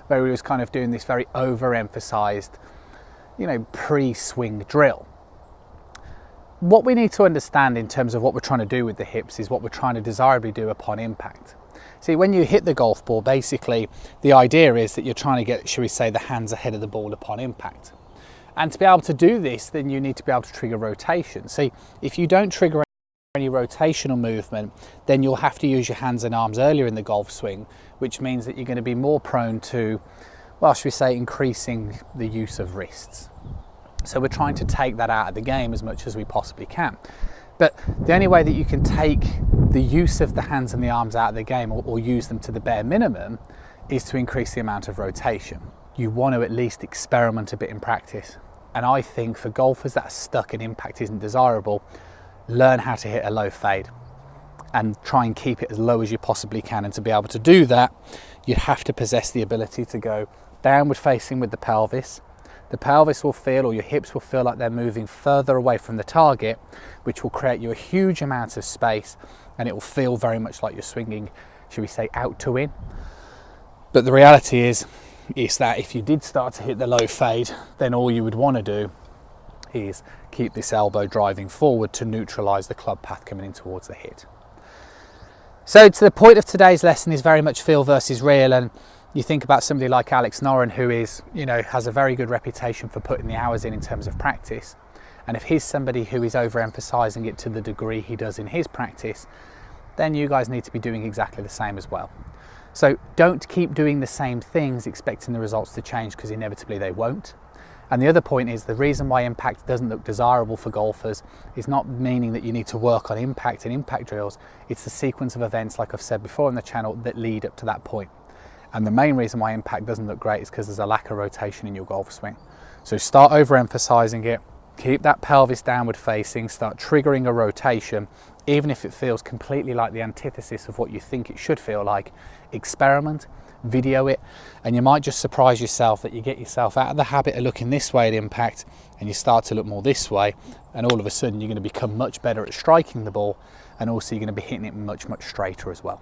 where he was kind of doing this very overemphasized, pre-swing drill. What we need to understand in terms of what we're trying to do with the hips is what we're trying to desirably do upon impact. See, when you hit the golf ball, basically the idea is that you're trying to get, shall we say, the hands ahead of the ball upon impact. And to be able to do this, then you need to be able to trigger rotation. See, if you don't trigger any rotational movement, then you'll have to use your hands and arms earlier in the golf swing, which means that you're going to be more prone to, well, should we say, increasing the use of wrists. So we're trying to take that out of the game as much as we possibly can. But the only way that you can take the use of the hands and the arms out of the game, or use them to the bare minimum, is to increase the amount of rotation. You want to at least experiment a bit in practice. And I think for golfers that are stuck and impact isn't desirable, learn how to hit a low fade and try and keep it as low as you possibly can. And to be able to do that, you have to possess the ability to go downward facing with the pelvis. The pelvis will feel, or your hips will feel like they're moving further away from the target, which will create you a huge amount of space, and it will feel very much like you're swinging, should we say, out to in. But the reality is that if you did start to hit the low fade, then all you would want to do is keep this elbow driving forward to neutralize the club path coming in towards the hit. So to the point of today's lesson is very much feel versus real. And you think about somebody like Alex Noren, who is, has a very good reputation for putting the hours in terms of practice. And if he's somebody who is overemphasizing it to the degree he does in his practice, then you guys need to be doing exactly the same as well. So don't keep doing the same things expecting the results to change, because inevitably they won't. And the other point is, the reason why impact doesn't look desirable for golfers is not meaning that you need to work on impact and impact drills. It's the sequence of events, like I've said before on the channel, that lead up to that point. And the main reason why impact doesn't look great is because there's a lack of rotation in your golf swing. So start overemphasizing it, keep that pelvis downward facing, start triggering a rotation, even if it feels completely like the antithesis of what you think it should feel like. Experiment, video it, and you might just surprise yourself that you get yourself out of the habit of looking this way at impact and you start to look more this way, and all of a sudden you're going to become much better at striking the ball, and also you're going to be hitting it much, much straighter as well.